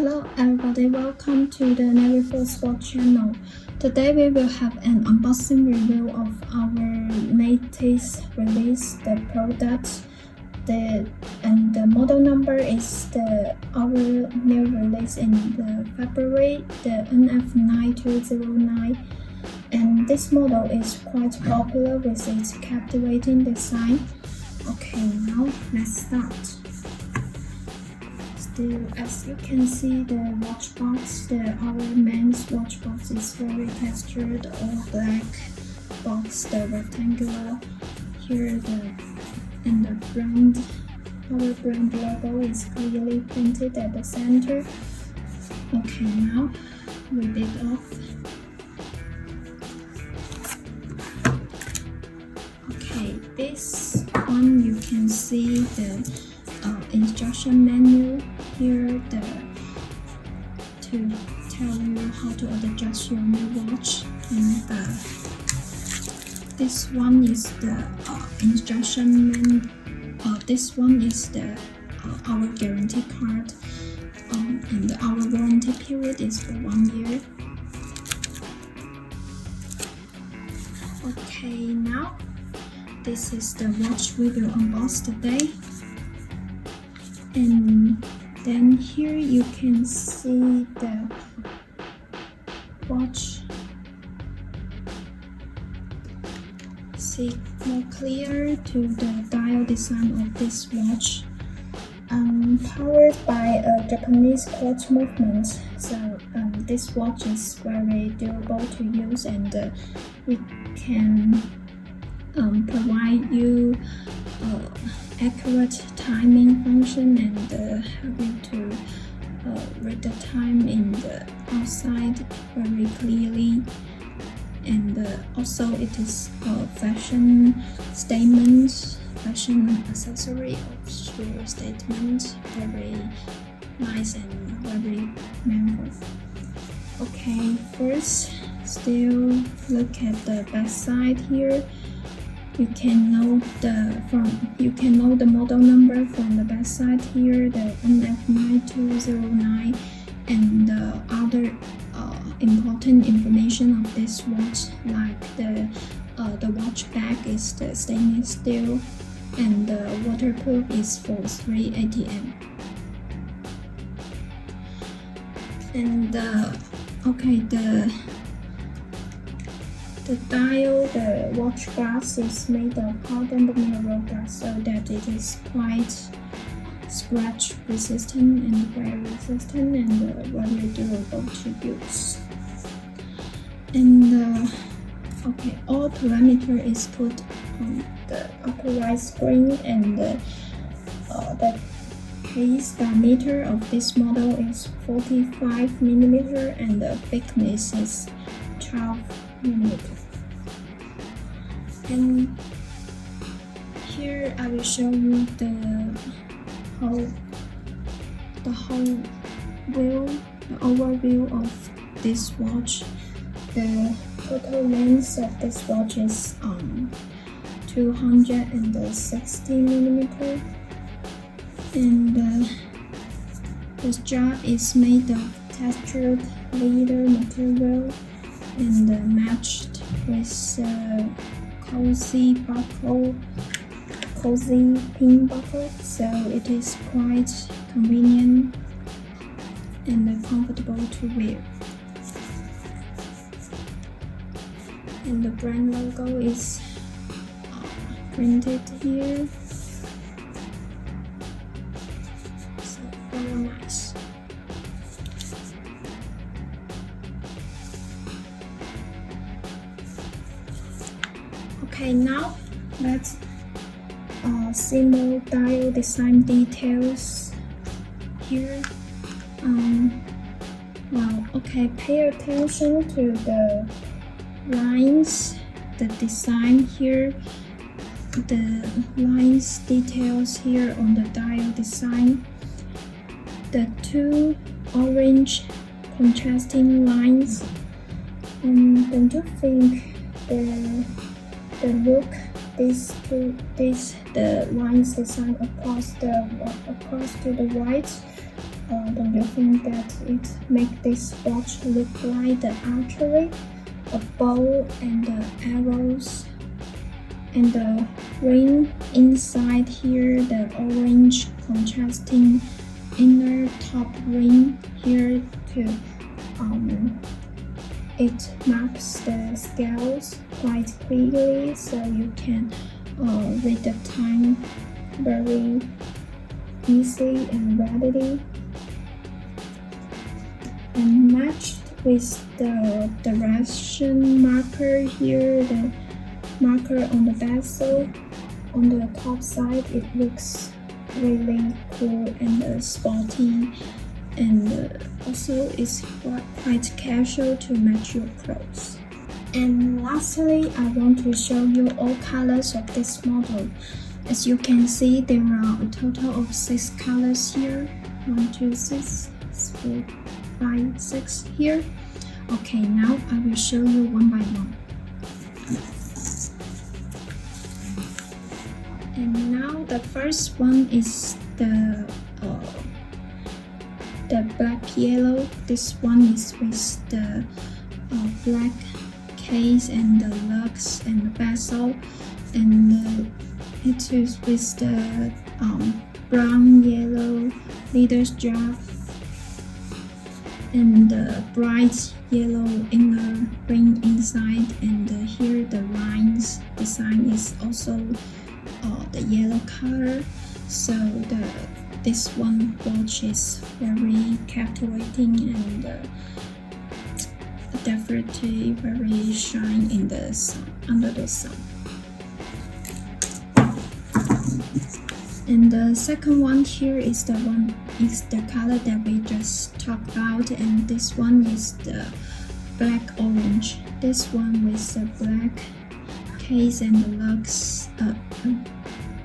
Hello everybody, welcome to the NAVIFORCE watch channel. Today we will have an unboxing review of our latest release, the product. And the model number is our new release in the February, the NF9209. And this model is quite popular with its captivating design. Okay, now let's start. Still, as you can see, the watch box, our men's watch box is very textured, all black box, the rectangular. Here and the brand, our brand logo is clearly printed at the center. Okay, now rip it off. Okay, this one you can see the instruction manual here to tell you how to adjust your new watch, and this one is the instruction manual. This one is our guarantee card, and our warranty period is for 1 year. Okay, now this is the watch we will unbox today. And then here you can see the watch. See more clear to the dial design of this watch. Powered by a Japanese quartz movement, so this watch is very durable to use, and it can provide you accurate timing function and help you to read the time in the outside very clearly. And also it is a fashion statement, fashion accessory of sheer statement, very nice and very memorable. Okay, first still look at the back side here. You can know the model number from the back side here, the NF9209, and the other important information of this watch, like the watch bag is the stainless steel, and the waterproof is for 3 ATM. And okay, the dial, the watch glass is made of hardened mineral glass, so that it is quite scratch resistant and wear resistant, and very durable to use. And okay, all parameter is put on the upper right screen, and the case diameter of this model is 45 mm, and the thickness is 12 mm. And here I will show you the whole overview of this watch. The total length of this watch is 260 mm, and the strap is made of textured leather material and matched with cozy pin buckle, so it is quite convenient and comfortable to wear. And the brand logo is printed here, so very nice. Okay, now let's see more dial design details here. Well, okay, pay attention to the lines, the design here, the lines details here on the dial design. The two orange contrasting lines. Don't you think the look the lines design across to the right don't you think that it make this watch look like the archery, a bow and the arrows, and the ring inside here, the orange contrasting inner top ring here too. It marks the scales quite clearly, so you can read the time very easily and readily. And matched with the direction marker here, the marker on the bezel on the top side, it looks really cool and sporty, and also it's quite casual to match your clothes. And lastly, I want to show you all colors of this model. As you can see, there are a total of 6 colors here. 1, 2, 6, 4, 5, 6 here. Okay, now I will show you one by one. And now the first one is the black yellow. This one is with the black case and the lugs and the bezel, and it is with the brown yellow leather strap and the bright yellow inner ring inside, and here the lines design is also the yellow color. So this one watch is very captivating and definitely very shine in the sun, under the sun. And the second one here is the color that we just talked about, and this one is the black orange. This one with the black case and the lugs,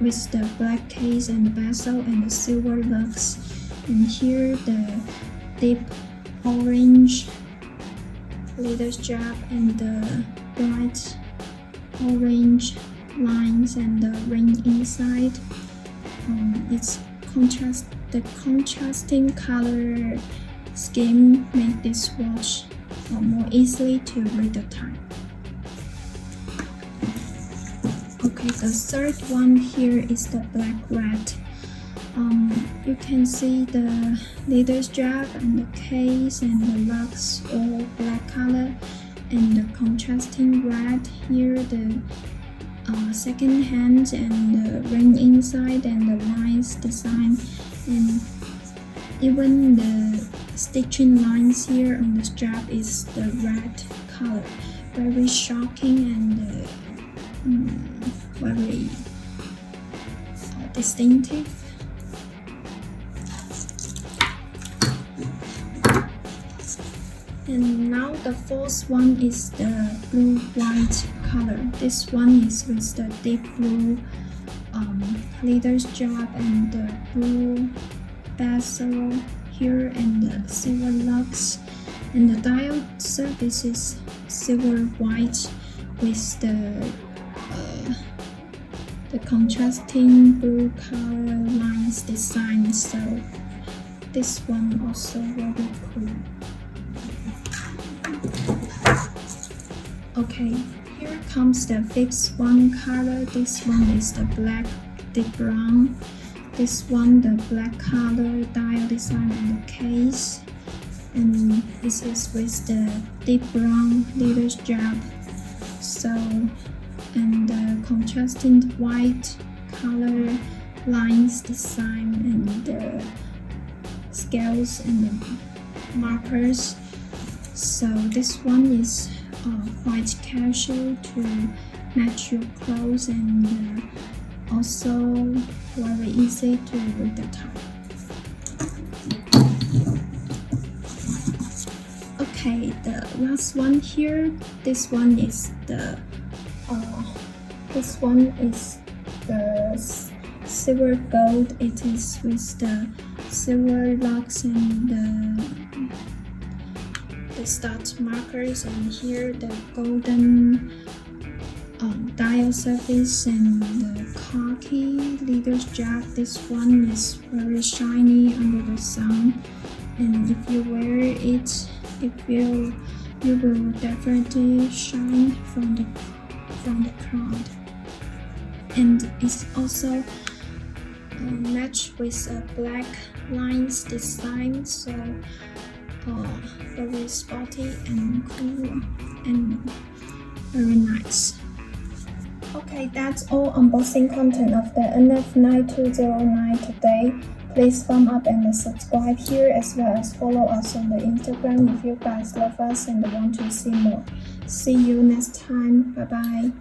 with the black case and the bezel and the silver lugs, and here the deep orange leather strap and the bright orange lines and the ring inside. It's the contrasting color scheme make this watch more easily to read the time. Okay, the third one here is the black red. You can see the leather strap and the case and the lugs all black color, and the contrasting red here, the second hand and the ring inside and the lines design, and even the stitching lines here on the strap is the red color. Very shocking and very distinctive. And now the fourth one is the blue-white color. This one is with the deep blue leather strap and the blue bezel here and the silver lugs, and the dial surface is silver white with the contrasting blue color lines design. So this one also very cool. Okay, here comes the fifth one color. This one is the black deep brown. This one the black color dial design on the case, and this is with the deep brown leather strap. So, and the contrasting white color lines design and the scales and the markers. So this one is quite casual to match your clothes, and also very easy to read the time. Okay, the last one here. This one is the silver gold. It is with the silver lugs and the start markers, and here the golden dial surface and the car key leader's jack. This one is very shiny under the sun, and if you wear it, you will definitely shine from the crowd. And it's also matched with a black lines design, so very sporty and cool and very nice. Okay, that's all unboxing content of the NF9209 today. Please thumb up and subscribe here, as well as follow us on the Instagram if you guys love us and want to see more. See you next time. Bye bye.